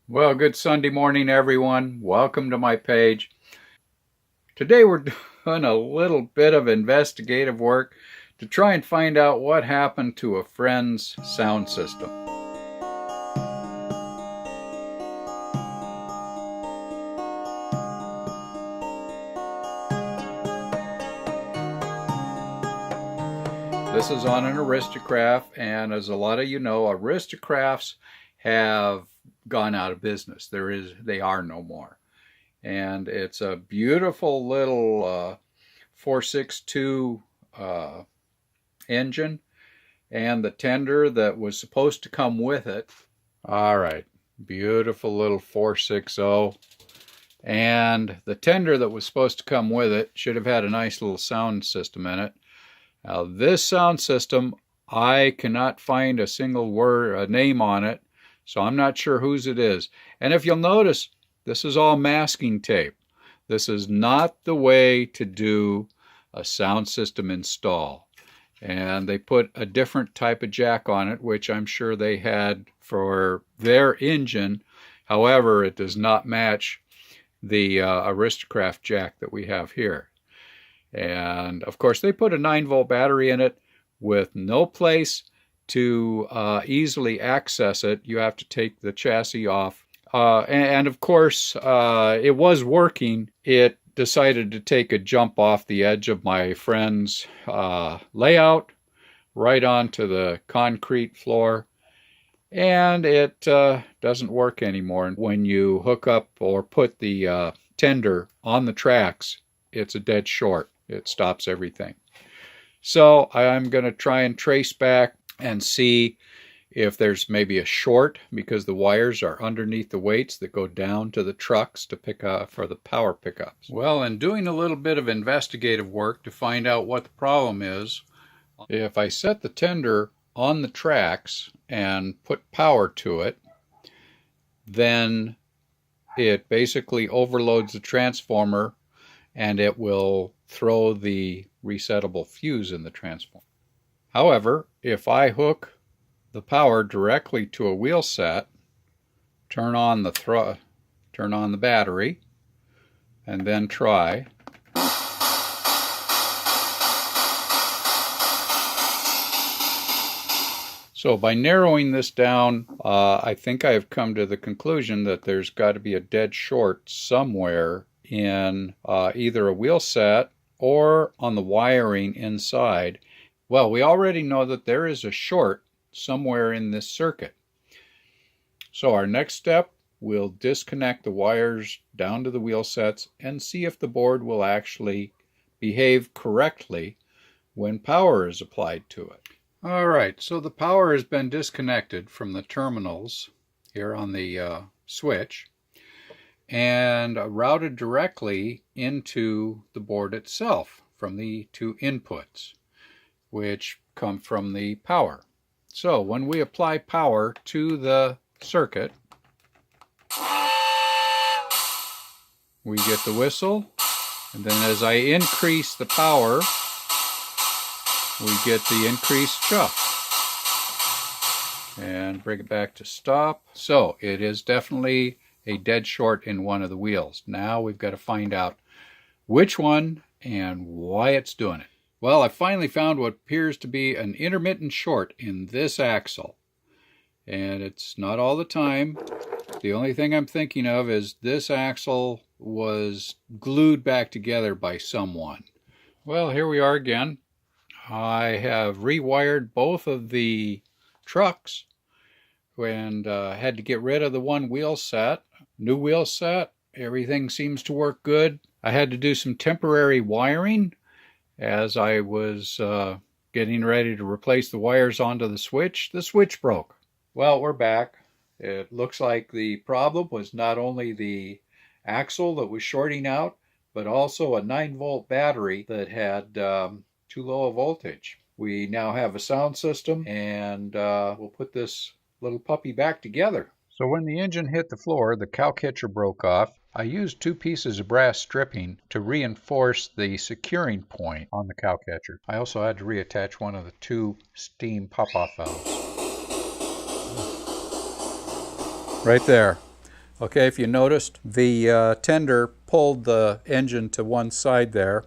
Well, good Sunday morning, everyone. Welcome to my page. Today we're doing a little bit of investigative work to try and find out what happened to a friend's sound system. This is on an Aristocraft, and as a lot of you know, Aristocrafts have gone out of business. They are no more. And it's a beautiful little 462 engine, and the tender that was supposed to come with it. All right, beautiful little 460. And the tender that was supposed to come with it should have had a nice little sound system in it. Now, this sound system, I cannot find a single word, a name on it, so I'm not sure whose it is. And if you'll notice, this is all masking tape. This is not the way to do a sound system install. And they put a different type of jack on it, which I'm sure they had for their engine. However, it does not match the Aristocraft jack that we have here. And of course, they put a 9-volt battery in it with no place to easily access it. You have to take the chassis off. And of course, it was working. It decided to take a jump off the edge of my friend's layout right onto the concrete floor. And it doesn't work anymore. When you hook up or put the tender on the tracks, it's a dead short. It stops everything. So I'm going to try and trace back and see if there's maybe a short, because the wires are underneath the weights that go down to the trucks to pick up for the power pickups. Well, in doing a little bit of investigative work to find out what the problem is, if I set the tender on the tracks and put power to it, then it basically overloads the transformer and it will throw the resettable fuse in the transformer. However, if I hook the power directly to a wheel set, turn on the battery, and then try. So by narrowing this down, I think I have come to the conclusion that there's got to be a dead short somewhere in either a wheel set or on the wiring inside. Well, we already know that there is a short somewhere in this circuit. So our next step, we'll disconnect the wires down to the wheel sets and see if the board will actually behave correctly when power is applied to it. All right, so the power has been disconnected from the terminals here on the switch and routed directly into the board itself from the two inputs, which come from the power. So when we apply power to the circuit, we get the whistle, and then as I increase the power, we get the increased chuff. And bring it back to stop. So it is definitely a dead short in one of the wheels. Now we've got to find out which one and why it's doing it. Well, I finally found what appears to be an intermittent short in this axle. And it's not all the time. The only thing I'm thinking of is this axle was glued back together by someone. Well, here we are again. I have rewired both of the trucks and had to get rid of the one wheel set. New wheel set, everything seems to work good. I had to do some temporary wiring as I was getting ready to replace the wires onto the switch. The switch broke. Well, we're back. It looks like the problem was not only the axle that was shorting out, but also a 9-volt battery that had too low a voltage. We now have a sound system, and we'll put this little puppy back together. So when the engine hit the floor, the cow catcher broke off. I used 2 pieces of brass stripping to reinforce the securing point on the cow catcher. I also had to reattach one of the 2 steam pop-off valves. Right there. Okay, if you noticed, the tender pulled the engine to one side there.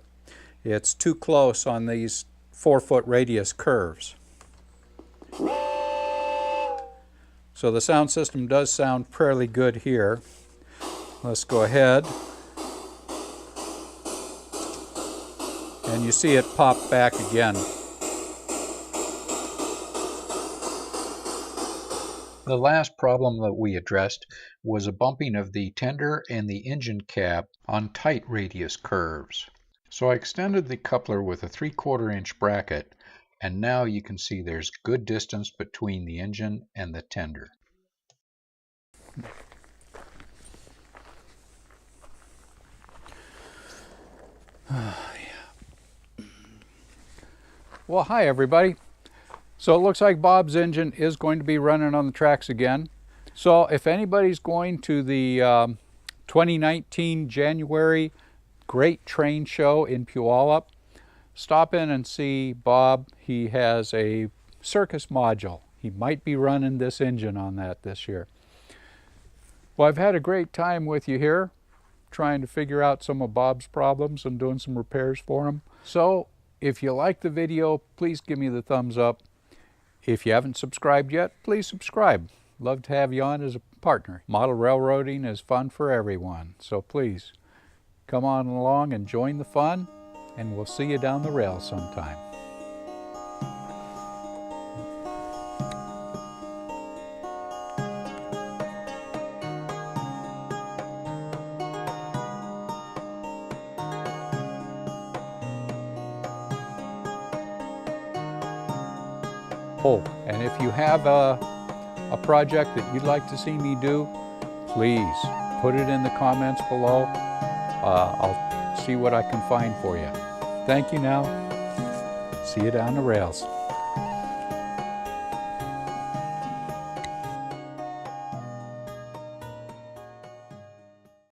It's too close on these 4-foot radius curves. So the sound system does sound fairly good here. Let's go ahead. And you see it pop back again. The last problem that we addressed was a bumping of the tender and the engine cap on tight radius curves. So I extended the coupler with a 3/4 inch bracket, and now you can see there's good distance between the engine and the tender. Well, hi everybody. So it looks like Bob's engine is going to be running on the tracks again. So if anybody's going to the 2019 January Great Train Show in Puyallup, stop in and see Bob. He has a circus module. He might be running this engine on that this year. Well, I've had a great time with you here, trying to figure out some of Bob's problems and doing some repairs for him. So if you like the video, please give me the thumbs up. If you haven't subscribed yet, please subscribe. Love to have you on as a partner. Model railroading is fun for everyone, so please come on along and join the fun, and we'll see you down the rail sometime. Oh, and if you have a project that you'd like to see me do, please put it in the comments below. I'll see what I can find for you. Thank you now. See you down the rails.